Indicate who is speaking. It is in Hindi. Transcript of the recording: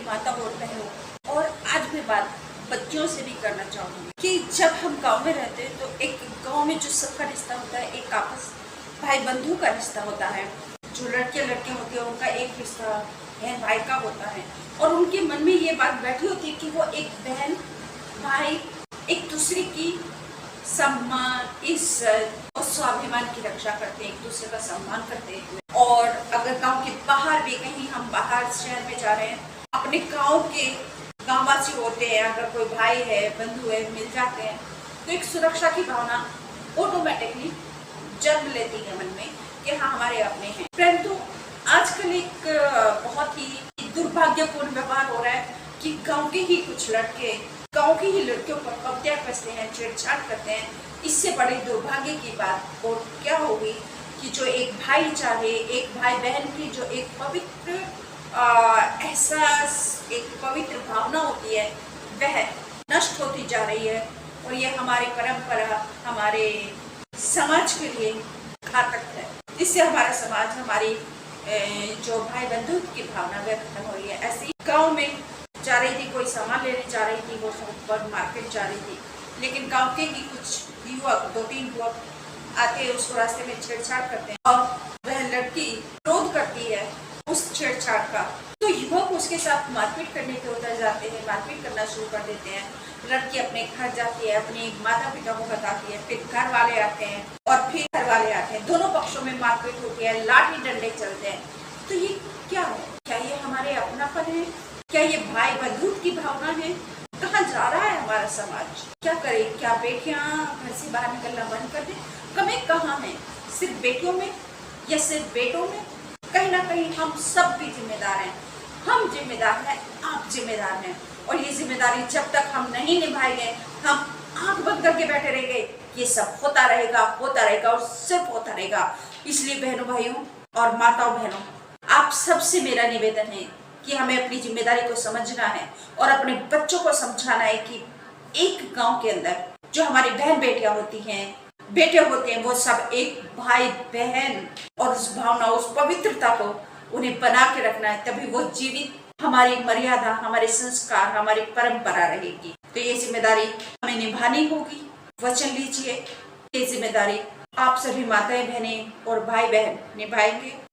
Speaker 1: माता और बहनों, और आज मैं बात बच्चों से भी करना चाहूँगी कि जब हम गांव में रहते हैं तो एक गांव में जो सबका रिश्ता होता है, एक आपस भाई बंधु का रिश्ता होता है। जो लड़के लड़के होते हैं उनका एक रिश्ता बहन भाई का होता है, और उनके मन में ये बात बैठी होती है कि वो एक बहन भाई एक दूसरे की सम्मान, इज्जत और स्वाभिमान की रक्षा करते हैं, एक दूसरे का सम्मान करते हैं। और अगर गांव के बाहर भी कहीं हम बाहर शहर में जा रहे हैं, अपने गांव के गांववासी होते हैं, अगर कोई भाई है बंधु है मिल जाते हैं तो एक सुरक्षा की भावना ऑटोमेटिकली जन्म लेती है मन में कि हाँ हमारे अपने हैं। परंतु आजकल एक बहुत ही दुर्भाग्यपूर्ण व्यवहार हो रहा है कि गांव के ही कुछ लड़के गांव की ही लड़कियों पर कब्जा करते हैं, छेड़छाड़ करते हैं। इससे बड़ी दुर्भाग्य की बात और क्या होगी कि जो एक भाईचारे, एक भाई बहन की जो एक पवित्र एहसास, एक पवित्र भावना होती है, वह नष्ट होती जा रही है। और ये हमारी परंपरा, हमारे समाज के लिए घातक है। इससे हमारा समाज, हमारी जो भाई बंधु की भावना वह खत्म हो रही है। ऐसे ही गाँव में जा रही थी, कोई सामान लेने जा रही थी, वो सुपर मार्केट जा रही थी, लेकिन गांव के ही कुछ युवक, 2-3 युवक आते हैं, उसको रास्ते में छेड़छाड़ करते हैं और वह लड़की विरोध करती है उस छेड़छाड़ का, तो युवक उसके साथ मारपीट करने के उतर जाते हैं, मारपीट करना शुरू कर देते हैं। लड़की अपने घर जाती है, अपने माता पिता को बताती है, फिर घर वाले आते हैं और फिर घर वाले आते हैं, दोनों पक्षों में मारपीट होती है, लाठी डंडे चलते हैं। तो ये क्या है? क्या ये हमारे अपनापन है? क्या ये भाई बंधुत्व की भावना है? कहाँ जा रहा है हमारा समाज? क्या करे? क्या बेटियां घर से बाहर निकलना बंद कर दें? कमी कहाँ है? सिर्फ बेटियों में या सिर्फ बेटों में? कहीं ना कहीं हम सब भी जिम्मेदार हैं। हम जिम्मेदार हैं, आप जिम्मेदार हैं, और ये जिम्मेदारी जब तक हम नहीं निभाएंगे, हम आंख बंद करके बैठे रहेंगे, ये सब होता रहेगा और सिर्फ होता रहेगा। इसलिए बहनों भाइयों और माताओं बहनों, आप सबसे मेरा निवेदन है कि हमें अपनी जिम्मेदारी को समझना है और अपने बच्चों को समझाना है कि एक गांव के अंदर जो हमारी बहन बेटियां होती हैं, बेटे होते हैं, वो सब एक भाई बहन, और उस भावना, उस पवित्रता को उन्हें बना के रखना है, तभी वो जीवित हमारी मर्यादा, हमारे संस्कार, हमारी परंपरा रहेगी। तो ये जिम्मेदारी हमें निभानी होगी। वचन लीजिए, ये जिम्मेदारी आप सभी माताएं बहनें और भाई बहन निभाएंगे।